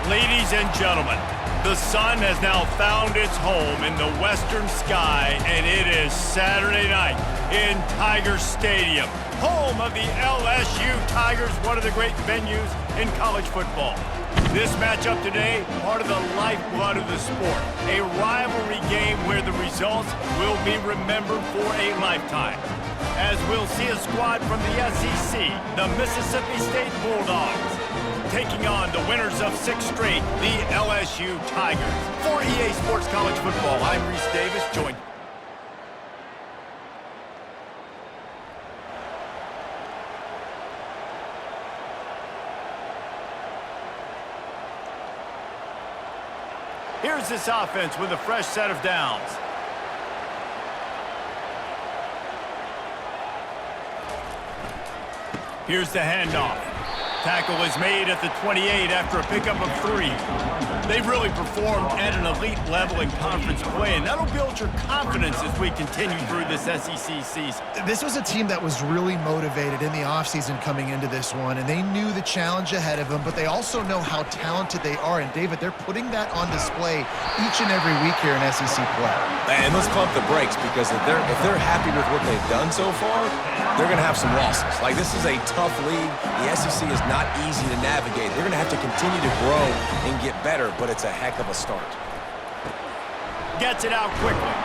Ladies and gentlemen, the sun has now found its home in the western sky, and it is Saturday night in Tiger Stadium, home of the LSU Tigers, one of the great venues in college football. This matchup today, part of the lifeblood of the sport, a rivalry game where the results will be remembered for a lifetime. As we'll see a squad from the SEC, the Mississippi State Bulldogs, taking on the winners of 6 straight, the LSU Tigers. For EA Sports College Football, I'm Reese Davis, joined. Here's this offense with a fresh set of downs. Here's the handoff. Tackle is made at the 28 after a pickup of 3. They've really performed at an elite level in conference play, and that'll build your confidence as we continue through this SEC season. This was a team that was really motivated in the offseason coming into this one, and they knew the challenge ahead of them, but they also know how talented they are. And, David, they're putting that on display each and every week here in SEC play. And let's pump the brakes, because if they're happy with what they've done so far, they're going to have some losses. Like, this is a tough league. The SEC is not easy to navigate. They're going to have to continue to grow and get better, but it's a heck of a start. Gets it out quickly.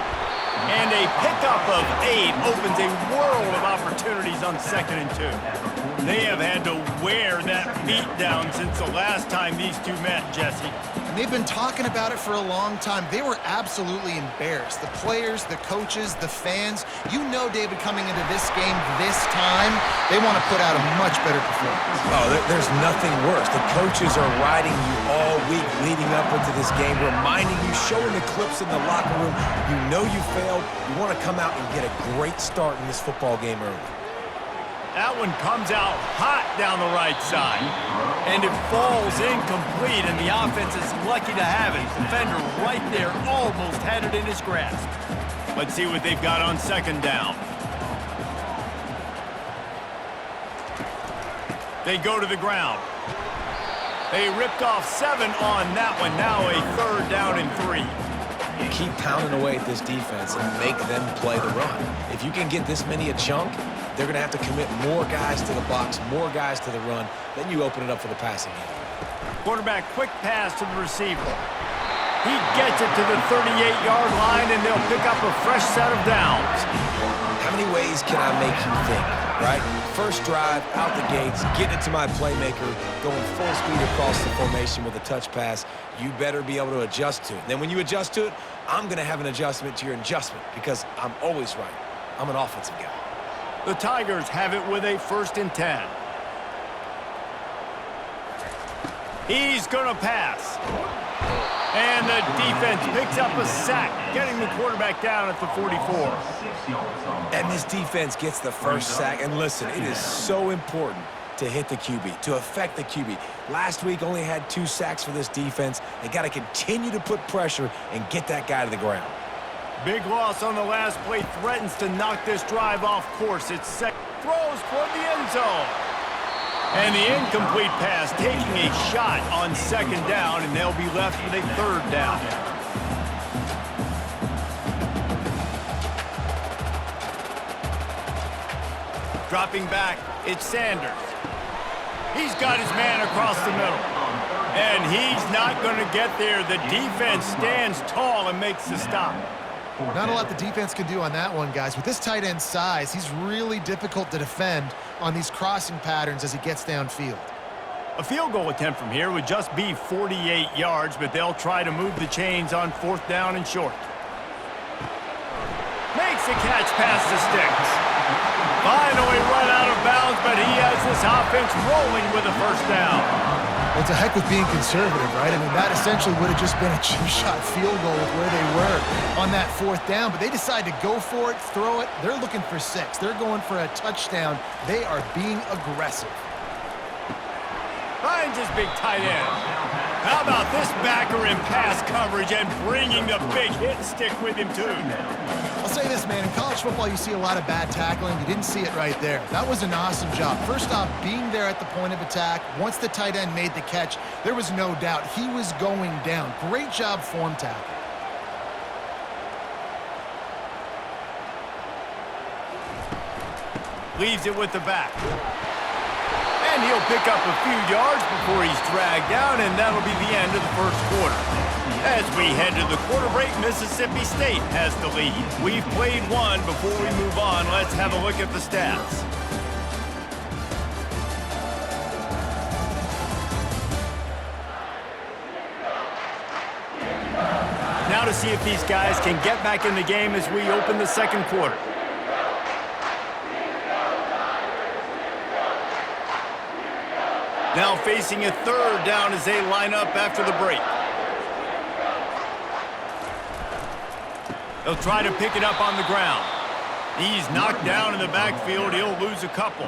And a pickup of 8 opens a world of opportunities on 2nd and 2. They have had to wear that beat down since the last time these two met, Jesse. And they've been talking about it for a long time. They were absolutely embarrassed. The players, the coaches, the fans. You know, David, coming into this game this time, they want to put out a much better performance. Oh, there's nothing worse. The coaches are riding you all week leading up into this game, reminding you, showing the clips in the locker room. You know you failed. You want to come out and get a great start in this football game early. That one comes out hot down the right side, and it falls incomplete, and the offense is lucky to have it. Defender right there almost had it in his grasp. Let's see what they've got on 2nd down. They go to the ground. They ripped off 7 on that one. Now a 3rd down and 3. Keep pounding away at this defense and make them play the run. If you can get this many a chunk, they're going to have to commit more guys to the box, more guys to the run. Then you open it up for the passing game. Quarterback, quick pass to the receiver. He gets it to the 38-yard line, and they'll pick up a fresh set of downs. How many ways can I make you think, right? First drive, out the gates, getting it to my playmaker, going full speed across the formation with a touch pass. You better be able to adjust to it. Then when you adjust to it, I'm going to have an adjustment to your adjustment, because I'm always right. I'm an offensive guy. The Tigers have it with a 1st and 10. He's going to pass. And the defense picks up a sack, getting the quarterback down at the 44. And this defense gets the first sack. And listen, it is so important to hit the QB, to affect the QB. Last week only had 2 sacks for this defense. They got to continue to put pressure and get that guy to the ground. Big loss on the last play, threatens to knock this drive off course. It's set, throws toward the end zone. And the incomplete pass taking a shot on 2nd down, and they'll be left with a 3rd down. Dropping back, it's Sanders. He's got his man across the middle. And he's not going to get there. The defense stands tall and makes the stop. Not a lot the defense can do on that one, guys. With this tight end size, he's really difficult to defend on these crossing patterns as he gets downfield. A field goal attempt from here would just be 48 yards, but they'll try to move the chains on 4th down and short. Makes the catch past the sticks. Finally run out of bounds, but he has this offense rolling with a 1st down. It's a heck with being conservative, right? I mean, that essentially would have just been a chip-shot field goal with where they were on that 4th down, but they decide to go for it, throw it. They're looking for 6. They're going for a touchdown. They are being aggressive. Finds his big tight end. How about this backer in pass coverage and bringing the big hit stick with him, too? I'll say this, man. In college football, you see a lot of bad tackling. You didn't see it right there. That was an awesome job. First off, being there at the point of attack. Once the tight end made the catch, there was no doubt he was going down. Great job form tackle. Leaves it with the back. And he'll pick up a few yards before he's dragged down, and that'll be the end of the first quarter. As we head to the quarter break, Mississippi State has the lead. We've played one. Before we move on, let's have a look at the stats. Now to see if these guys can get back in the game as we open the second quarter. Now facing a third down as they line up after the break. They'll try to pick it up on the ground. He's knocked down in the backfield. He'll lose a couple.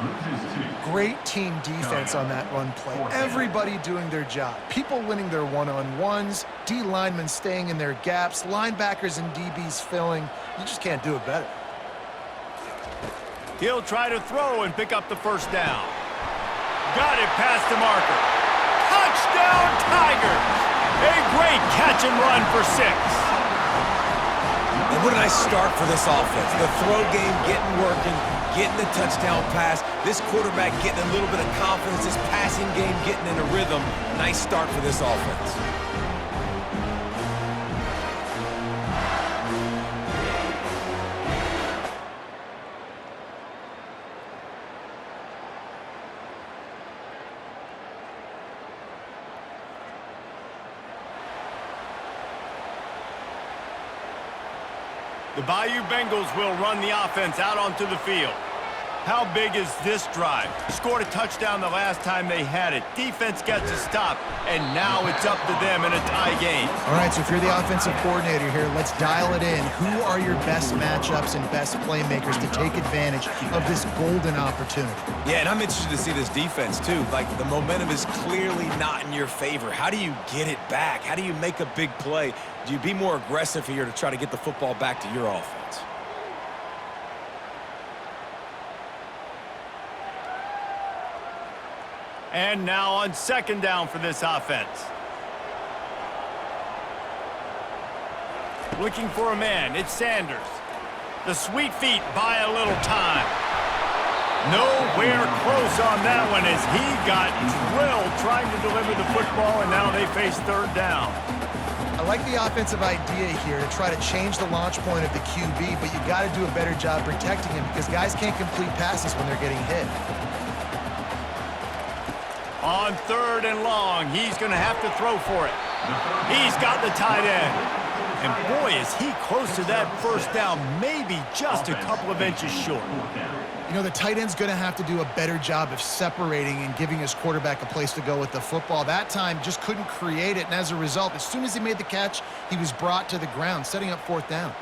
Great team defense on that run play. Everybody doing their job. People winning their one-on-ones, D linemen staying in their gaps, linebackers and DBs filling. You just can't do it better. He'll try to throw and pick up the first down. Got it past the marker. Touchdown, Tigers! A great catch and run for 6. And what a nice start for this offense. The throw game getting working, getting the touchdown pass. This quarterback getting a little bit of confidence. This passing game getting in a rhythm. Nice start for this offense. The Bayou Bengals will run the offense out onto the field. How big is this drive? Scored a touchdown the last time they had it. Defense gets a stop, and now it's up to them in a tie game. All right, so if you're the offensive coordinator here, let's dial it in. Who are your best matchups and best playmakers to take advantage of this golden opportunity? Yeah, and I'm interested to see this defense, too. Like, the momentum is clearly not in your favor. How do you get it back? How do you make a big play? Do you be more aggressive here to try to get the football back to your offense? And now on second down for this offense. Looking for a man, it's Sanders. The sweet feet buy a little time. Nowhere close on that one as he got drilled trying to deliver the football, and now they face third down. I like the offensive idea here to try to change the launch point of the QB, but you got to do a better job protecting him because guys can't complete passes when they're getting hit. On third and long, he's going to have to throw for it. He's got the tight end. And boy, is he close to that first down, maybe just a couple of inches short. You know, the tight end's going to have to do a better job of separating and giving his quarterback a place to go with the football. That time just couldn't create it, and as a result, as soon as he made the catch, he was brought to the ground, setting up fourth down.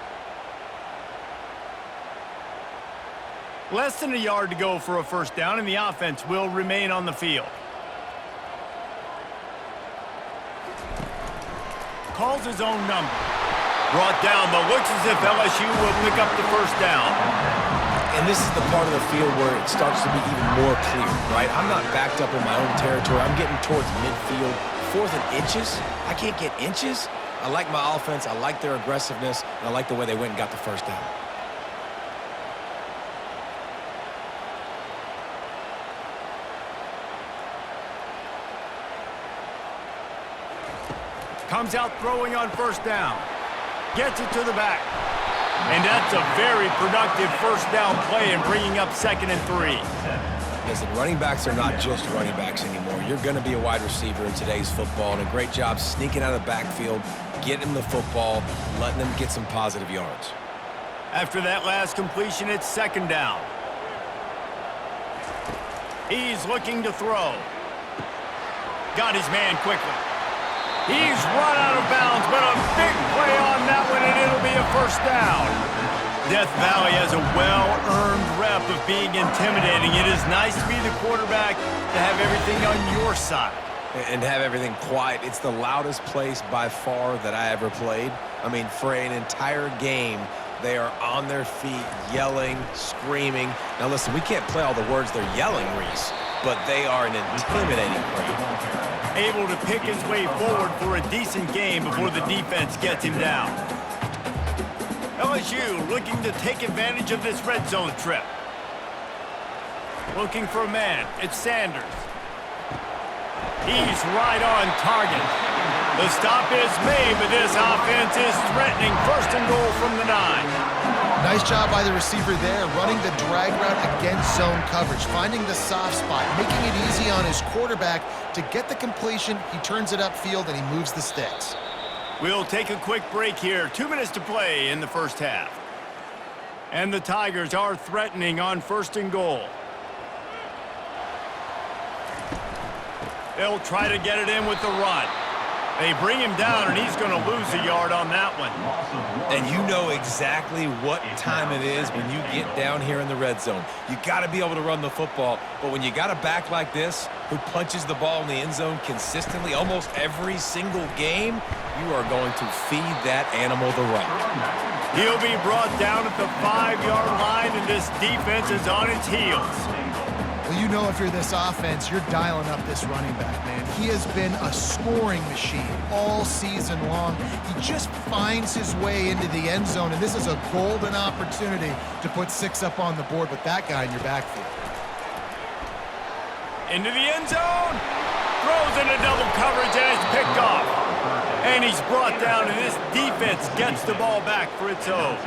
Less than a yard to go for a first down, and the offense will remain on the field. Calls his own number. Brought down, but looks as if LSU will pick up the first down. And this is the part of the field where it starts to be even more clear, right? I'm not backed up in my own territory. I'm getting towards midfield. 4th and inches? I can't get inches? I like my offense. I like their aggressiveness. And I like the way they went and got the first down. Comes out throwing on first down. Gets it to the back. And that's a very productive first down play and bringing up 2nd and 3. Listen, running backs are not just running backs anymore. You're going to be a wide receiver in today's football, and a great job sneaking out of the backfield, getting them the football, letting them get some positive yards. After that last completion, it's 2nd down. He's looking to throw. Got his man quickly. He's run out of bounds, but a big play on that one, and it'll be a first down. Death Valley has a well-earned rep of being intimidating. It is nice to be the quarterback, to have everything on your side. And have everything quiet. It's the loudest place by far that I ever played. I mean, for an entire game, They are on their feet, yelling, screaming. Now listen, we can't play all the words they're yelling, Reese, but they are an intimidating crowd. Able to pick his way forward for a decent game before the defense gets him down. LSU looking to take advantage of this red zone trip. Looking for a man. It's Sanders. He's right on target. The stop is made, but this offense is threatening. First and goal from the 9. Nice job by the receiver there, running the drag route against zone coverage, finding the soft spot, making it easy on his quarterback to get the completion. He turns it upfield, and he moves the sticks. We'll take a quick break here. 2 minutes to play in the first half. And the Tigers are threatening on first and goal. They'll try to get it in with the run. They bring him down, and he's going to lose a yard on that one. And you know exactly what time it is when you get down here in the red zone. You got to be able to run the football, but when you got a back like this who punches the ball in the end zone consistently almost every single game, you are going to feed that animal the rock. He'll be brought down at the 5-yard line, and this defense is on its heels. Well, you know if you're this offense, you're dialing up this running back, man. He has been a scoring machine all season long. He just finds his way into the end zone, and this is a golden opportunity to put 6 up on the board with that guy in your backfield. Into the end zone. Throws into double coverage, and it's picked off. And he's brought down, and this defense gets the ball back for its own.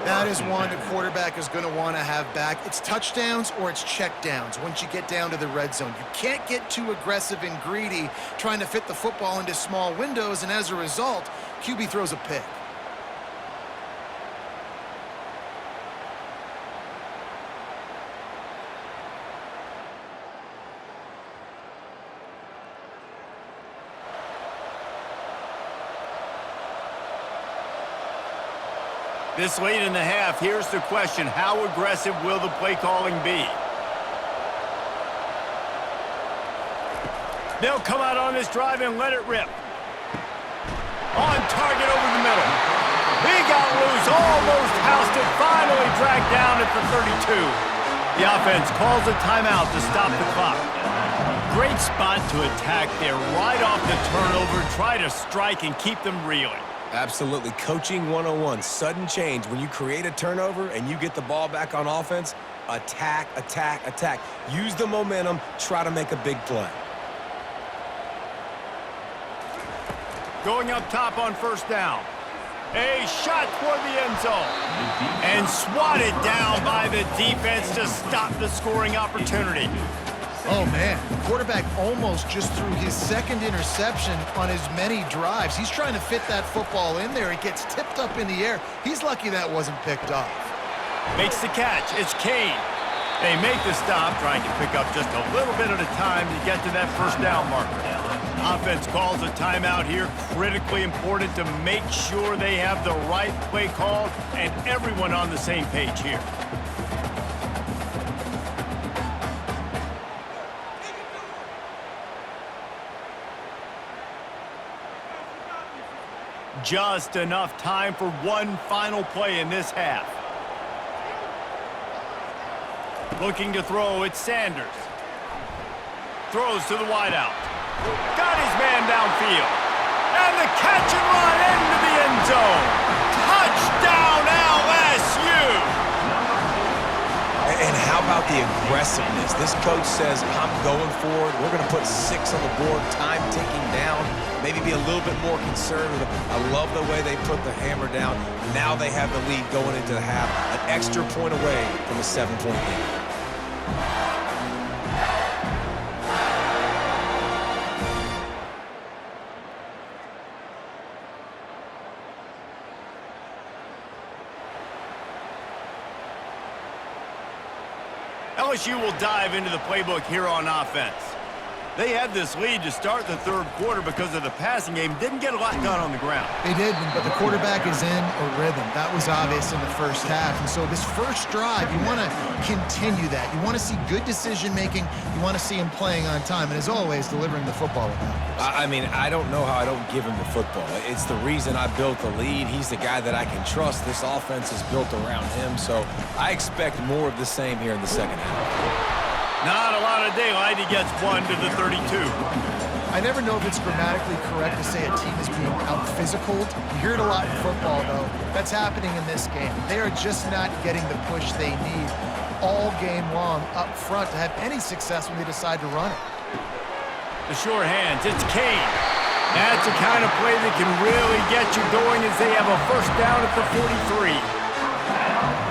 That is one the quarterback is going to want to have back. It's touchdowns or it's checkdowns once you get down to the red zone. You can't get too aggressive and greedy trying to fit the football into small windows, and as a result, QB throws a pick. This late in the half, here's the question. How aggressive will the play calling be? They'll come out on this drive and let it rip. On target over the middle. He got loose, almost housed it, finally dragged down at the 32. The offense calls a timeout to stop the clock. Great spot to attack there, right off the turnover, try to strike and keep them reeling. Absolutely. Coaching 101. Sudden change. When you create a turnover and you get the ball back on offense, attack, attack, attack. Use the momentum. Try to make a big play. Going up top on first down. A shot toward the end zone. And swatted down by the defense to stop the scoring opportunity. Oh, man, the quarterback almost just threw his second interception on as many drives. He's trying to fit that football in there. It gets tipped up in the air. He's lucky that wasn't picked off. Makes the catch. It's Kane. They make the stop, trying to pick up just a little bit at a time to get to that first down marker. Offense calls a timeout here. Critically important to make sure they have the right play call and everyone on the same page here. Just enough time for one final play in this half. Looking to throw, it's Sanders. Throws to the wideout. Got his man downfield. And the catch and run into the end zone. Touchdown LSU! And how about the aggressiveness? This coach says, I'm going for it. We're going to put 6 on the board, time ticking down, maybe be a little bit more conservative. I love the way they put the hammer down. Now they have the lead going into the half, an extra point away from a 7-point lead. LSU will dive into the playbook here on offense. They had this lead to start the third quarter because of the passing game. Didn't get a lot done on the ground. They did, but the quarterback is in a rhythm. That was obvious in the first half. And so this first drive, you want to continue that. You want to see good decision-making. You want to see him playing on time. And as always, delivering the football with him. I mean, I don't know how I don't give him the football. It's the reason I built the lead. He's the guy that I can trust. This offense is built around him. So I expect more of the same here in the second half. Not a lot of daylight. He gets 1 to the 32. I never know if it's grammatically correct to say a team is being out-physicaled. You hear it a lot in football, though. That's happening in this game. They are just not getting the push they need all game long up front to have any success when they decide to run it. The short hands. It's Kane. That's the kind of play that can really get you going as they have a first down at the 43.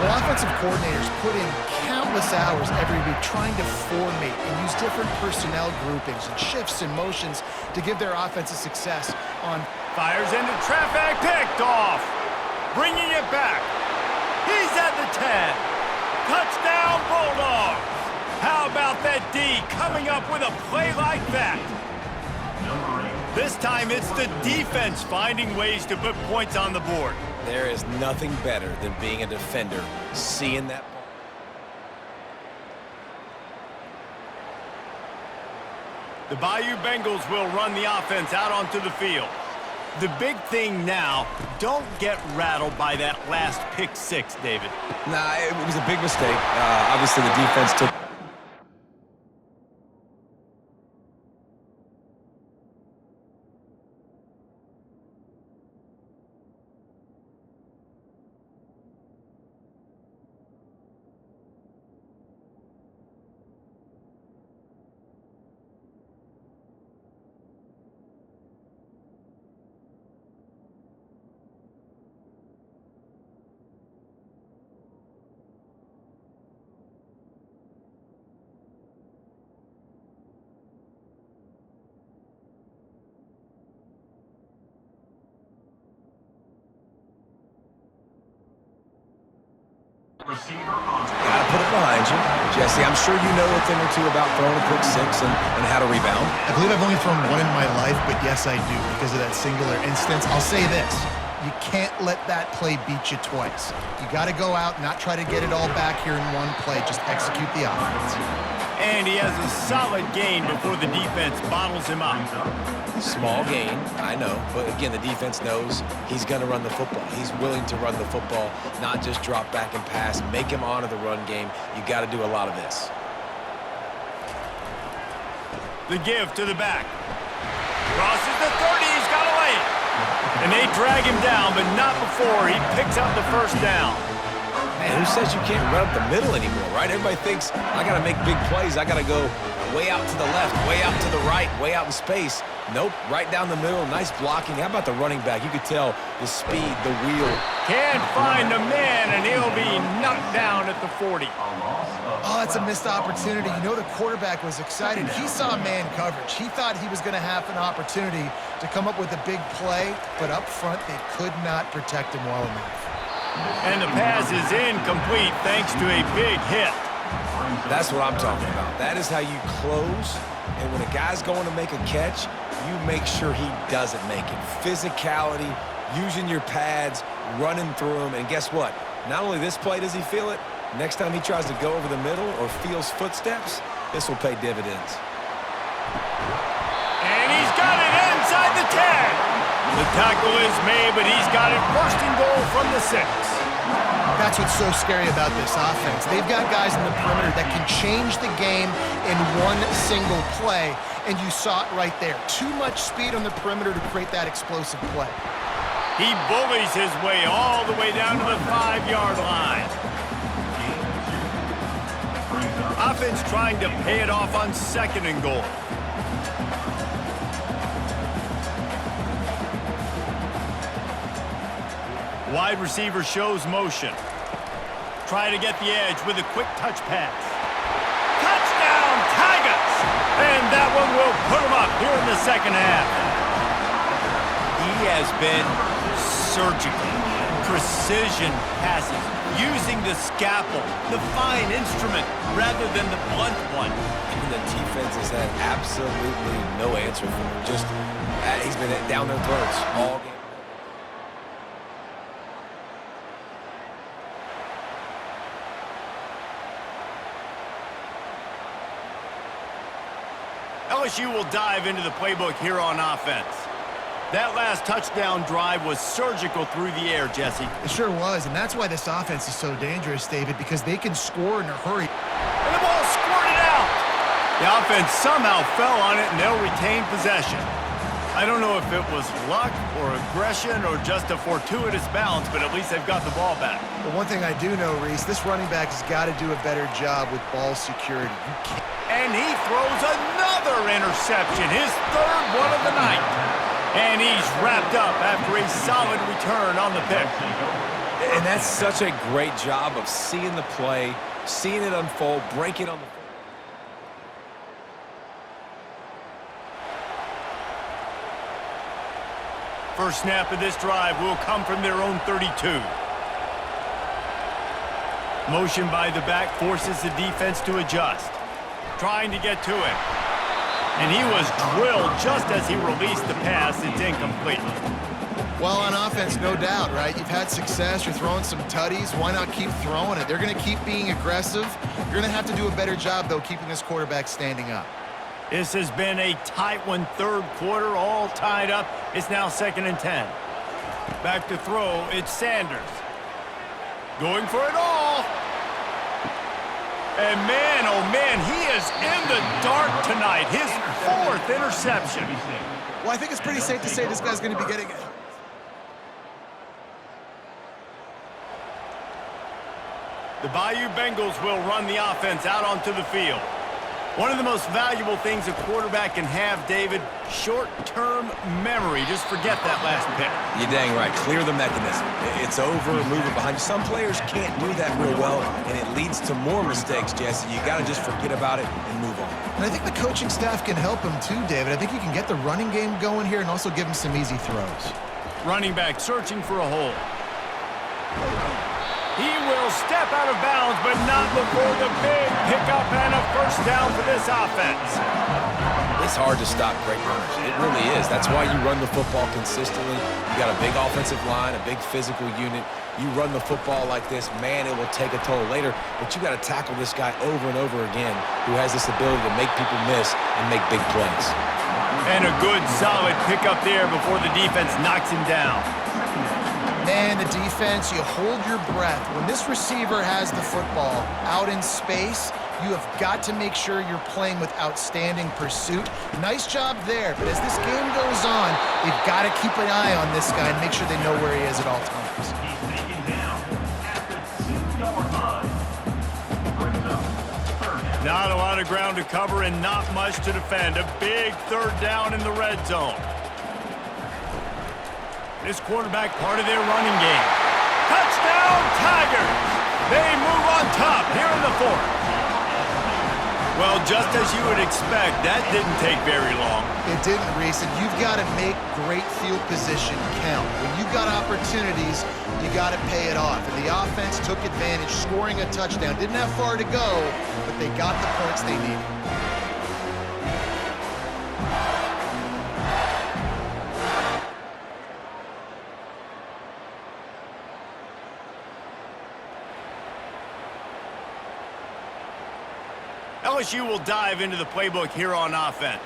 Well, offensive coordinators put in countless hours every week trying to formate and use different personnel groupings and shifts and motions to give their offense a success on. Fires into traffic, picked off. Bringing it back. He's at the 10. Touchdown, Bulldogs. How about that D coming up with a play like that? This time it's the defense finding ways to put points on the board. There is nothing better than being a defender, seeing that ball. The Bayou Bengals will run the offense out onto the field. The big thing now, don't get rattled by that last pick six, David. Nah, it was a big mistake. Obviously, the defense took... Gotta put it behind you. Jesse, I'm sure you know a thing or two about throwing a pick six and how to rebound. I believe I've only thrown one in my life, but yes, I do because of that singular instance. I'll say this. You can't let that play beat you twice. You got to go out, not try to get it all back here in one play. Just execute the offense. And he has a solid gain before the defense bottles him up. Small gain, I know. But again, the defense knows he's going to run the football. He's willing to run the football, not just drop back and pass. Make him honor the run game. You got to do a lot of this. The give to the back. Crosses the 30. He's got to lay it. And they drag him down, but not before he picks up the first down. Man, who says you can't run up the middle anymore, right? Everybody thinks, I got to make big plays. I got to go way out to the left, way out to the right, way out in space. Nope, right down the middle. Nice blocking. How about the running back? You could tell the speed, the wheel. Can't find a man, and he'll be knocked down at the 40. Oh, that's a missed opportunity. You know the quarterback was excited. He saw man coverage. He thought he was going to have an opportunity to come up with a big play, but up front they could not protect him well enough. And the pass is incomplete thanks to a big hit. That's what I'm talking about. That is how you close. And when a guy's going to make a catch, you make sure he doesn't make it. Physicality, using your pads, running through them. And guess what? Not only this play does he feel it, next time he tries to go over the middle or feels footsteps, this will pay dividends. And he's got it inside the 10. The tackle is made, but he's got it first and goal from the 6. That's what's so scary about this offense. They've got guys in the perimeter that can change the game in one single play, and you saw it right there. Too much speed on the perimeter to create that explosive play. He bullies his way all the way down to the 5-yard line. Offense trying to pay it off on second and goal. Wide receiver shows motion. Try to get the edge with a quick touch pass. Touchdown, Tigers! And that one will put him up here in the second half. He has been surgical. Precision passes, using the scalpel, the fine instrument, rather than the blunt one. And the defense has had absolutely no answer for him. Just, he's been down their throats all game. LSU will dive into the playbook here on offense. That last touchdown drive was surgical through the air, Jesse. It sure was, and that's why this offense is so dangerous, David, because they can score in a hurry. And the ball squirted out. The offense somehow fell on it, and they'll retain possession. I don't know if it was luck or aggression or just a fortuitous bounce, but at least they've got the ball back. But one thing I do know, Reese, this running back has got to do a better job with ball security. You can't. And he throws another interception, his third one of the night. And he's wrapped up after a solid return on the pick. And that's such a great job of seeing the play, seeing it unfold, breaking on the field. First snap of this drive will come from their own 32. Motion by the back forces the defense to adjust. Trying to get to him. And he was drilled just as he released the pass. It's incomplete. Well, on offense, no doubt, right? You've had success. You're throwing some tutties. Why not keep throwing it? They're going to keep being aggressive. You're going to have to do a better job, though, keeping this quarterback standing up. This has been a tight one, third quarter, all tied up. It's now 2nd and 10. Back to throw, it's Sanders. Going for it all. And man, oh man, he is in the dark tonight. His 4th interception. Well, I think it's pretty safe to say this guy's going to be getting it. The Bayou Bengals will run the offense out onto the field. One of the most valuable things a quarterback can have, David, short-term memory. Just forget that last pick. You're dang right. Clear the mechanism. It's over, move it behind you. Some players can't do that real well, and it leads to more mistakes, Jesse. You got to just forget about it and move on. And I think the coaching staff can help him too, David. I think you can get the running game going here and also give him some easy throws. Running back searching for a hole. He will step out of bounds, but not before the big pickup and a first down for this offense. It's hard to stop great runners. It really is. That's why you run the football consistently. You got a big offensive line, a big physical unit. You run the football like this, man, it will take a toll later, but you got to tackle this guy over and over again who has this ability to make people miss and make big plays. And a good, solid pickup there before the defense knocks him down. Man, the defense, you hold your breath. When this receiver has the football out in space, you have got to make sure you're playing with outstanding pursuit. Nice job there, but as this game goes on, they've got to keep an eye on this guy and make sure they know where he is at all times. Not a lot of ground to cover and not much to defend. A big 3rd down in the red zone. This quarterback part of their running game. Touchdown, Tigers! They move on top here in the 4th. Well, just as you would expect, that didn't take very long. It didn't, Reese, and you've got to make great field position count. When you've got opportunities, you got to pay it off. And the offense took advantage, scoring a touchdown. Didn't have far to go, but they got the points they needed. LSU will dive into the playbook here on offense.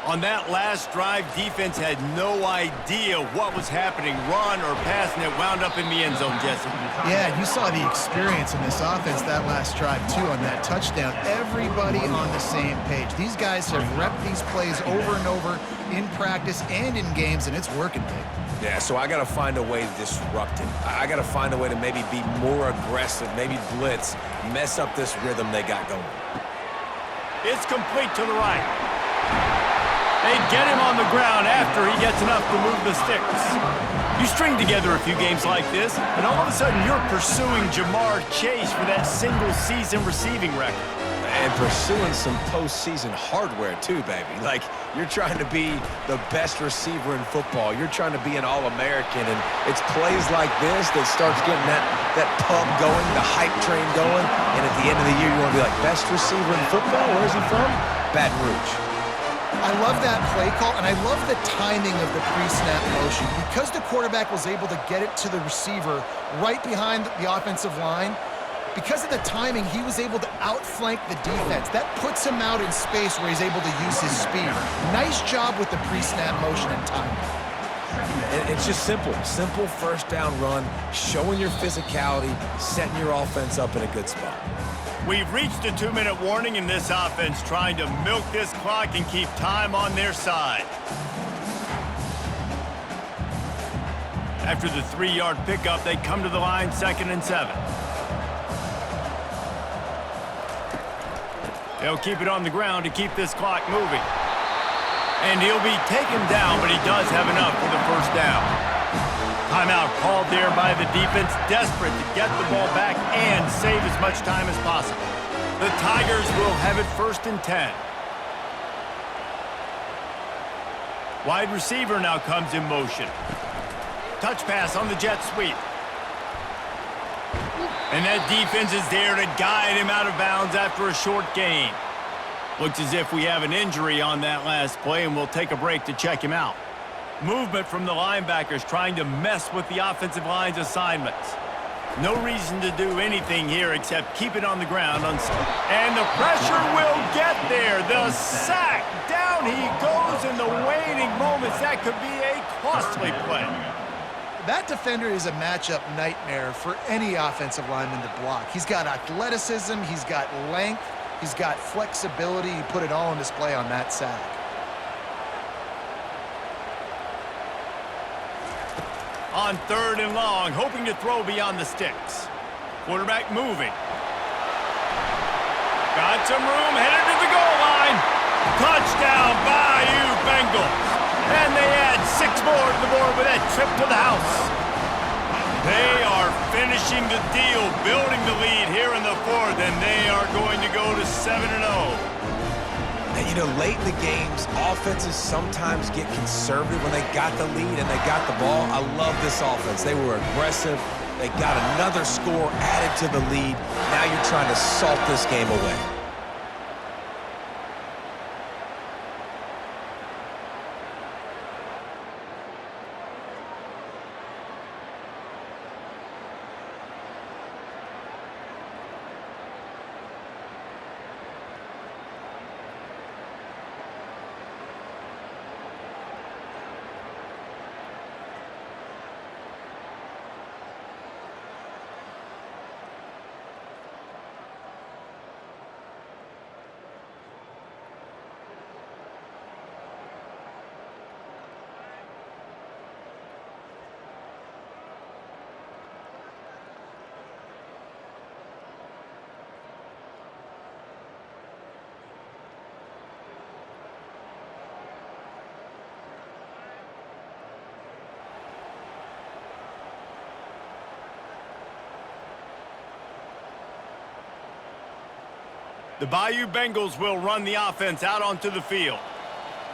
On that last drive, defense had no idea what was happening, run or pass, and it wound up in the end zone, Jesse. Yeah, you saw the experience in this offense that last drive, too, on that touchdown. Everybody on the same page. These guys have repped these plays over and over in practice and in games, and it's working, Dave. Yeah, so I got to find a way to disrupt it. I got to find a way to maybe be more aggressive, maybe blitz, mess up this rhythm they got going. It's complete to the right. They get him on the ground after he gets enough to move the sticks. You string together a few games like this, and all of a sudden you're pursuing Jamar Chase for that single-season receiving record. And pursuing some postseason hardware too, baby. Like, you're trying to be the best receiver in football. You're trying to be an All-American, and it's plays like this that starts getting that pub going, the hype train going, and at the end of the year, you want to be like, best receiver in football? Where is he from? Baton Rouge. I love that play call, and I love the timing of the pre-snap motion. Because the quarterback was able to get it to the receiver right behind the offensive line, because of the timing, he was able to outflank the defense. That puts him out in space where he's able to use his speed. Nice job with the pre-snap motion and timing. It's just simple. Simple first down run, showing your physicality, setting your offense up in a good spot. We've reached a 2-minute warning in this offense, trying to milk this clock and keep time on their side. After the 3-yard pickup, they come to the line 2nd and 7. They'll keep it on the ground to keep this clock moving. And he'll be taken down, but he does have enough for the first down. Timeout called there by the defense, desperate to get the ball back and save as much time as possible. The Tigers will have it 1st and 10. Wide receiver now comes in motion. Touch pass on the jet sweep. And that defense is there to guide him out of bounds after a short gain. Looks as if we have an injury on that last play, and we'll take a break to check him out. Movement from the linebackers trying to mess with the offensive line's assignments. No reason to do anything here except keep it on the ground. And the pressure will get there. The sack. Down he goes in the waning moments. That could be a costly play. That defender is a matchup nightmare for any offensive lineman to block. He's got athleticism, he's got length, he's got flexibility. He put it all on display on that sack. On 3rd and long, hoping to throw beyond the sticks. Quarterback moving. Got some room, headed to the goal line. Touchdown, Bayou Bengals. And they add 6 more to the board with that trip to the house. They are finishing the deal, building the lead here in the 4th, and they are going to go to 7-0. And, you know, late in the games, offenses sometimes get conservative when they got the lead and they got the ball. I love this offense. They were aggressive. They got another score added to the lead. Now you're trying to salt this game away. The Bayou Bengals will run the offense out onto the field.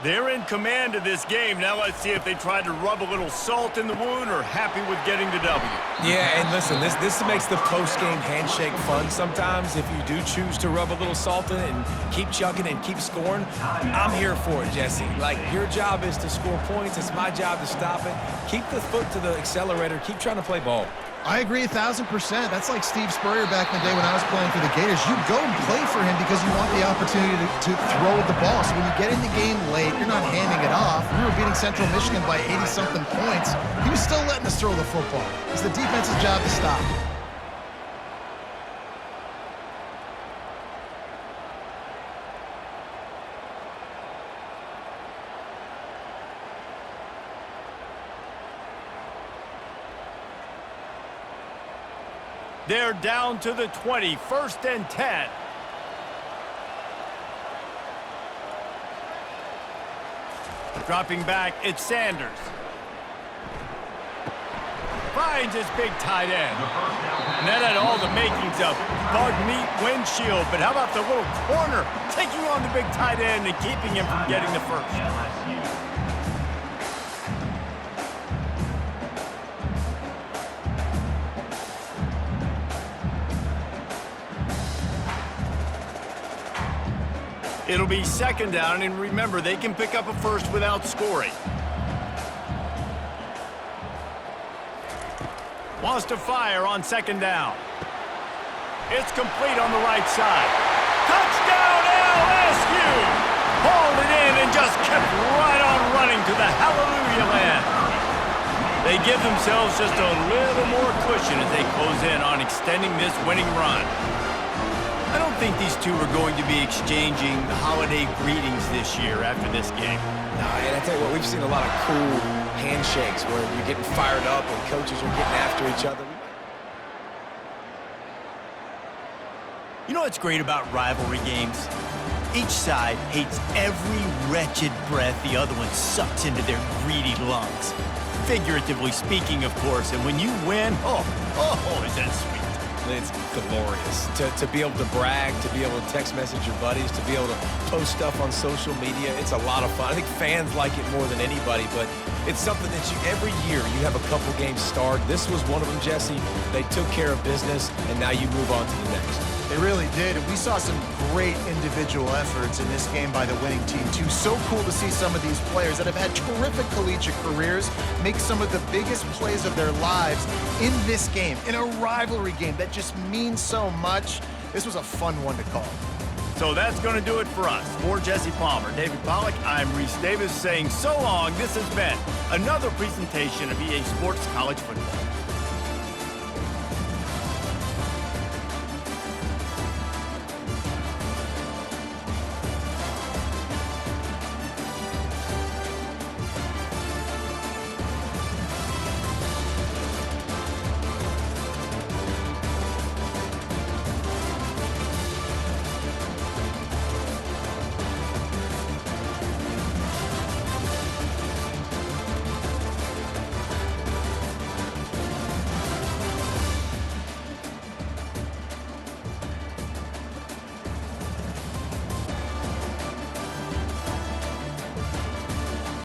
They're in command of this game. Now let's see if they try to rub a little salt in the wound or happy with getting the W. Yeah, and listen, this makes the post-game handshake fun sometimes. If you do choose to rub a little salt in it and keep chugging and keep scoring, I'm here for it, Jesse. Like, your job is to score points. It's my job to stop it. Keep the foot to the accelerator. Keep trying to play ball. I agree 1,000%. That's like Steve Spurrier back in the day when I was playing for the Gators. You go and play for him because you want the opportunity to throw the ball. So when you get in the game late, you're not handing it off. We were beating Central Michigan by 80-something points. He was still letting us throw the football. It's the defense's job to stop. They're down to the 20, 1st and 10. Dropping back, it's Sanders. finds his big tight end. And that had all the makings of bug meat windshield, but how about the little corner taking on the big tight end and keeping him from getting the first? It'll be second down, and remember, they can pick up a first without scoring. Wants to fire on second down. It's complete on the right side. Touchdown, LSU! Hauled it in and just kept right on running to the hallelujah land. They give themselves just a little more cushion as they close in on extending this winning run. I don't think these two are going to be exchanging holiday greetings this year after this game. No, and I tell you what, we've seen a lot of cool handshakes where you're getting fired up and coaches are getting after each other. You know what's great about rivalry games? Each side hates every wretched breath the other one sucks into their greedy lungs. Figuratively speaking, of course, and when you win, oh, is that sweet. It's glorious to be able to brag, to be able to text message your buddies, to be able to post stuff on social media. It's a lot of fun. I think fans like it more than anybody, but it's something that every year you have a couple games start. This was one of them, Jesse. They took care of business, and now you move on to the next. They really did, and we saw some great individual efforts in this game by the winning team, too. So cool to see some of these players that have had terrific collegiate careers make some of the biggest plays of their lives in this game, in a rivalry game that just means so much. This was a fun one to call. So that's going to do it for us. For Jesse Palmer, David Pollack, I'm Reese Davis saying so long. This has been another presentation of EA Sports College Football.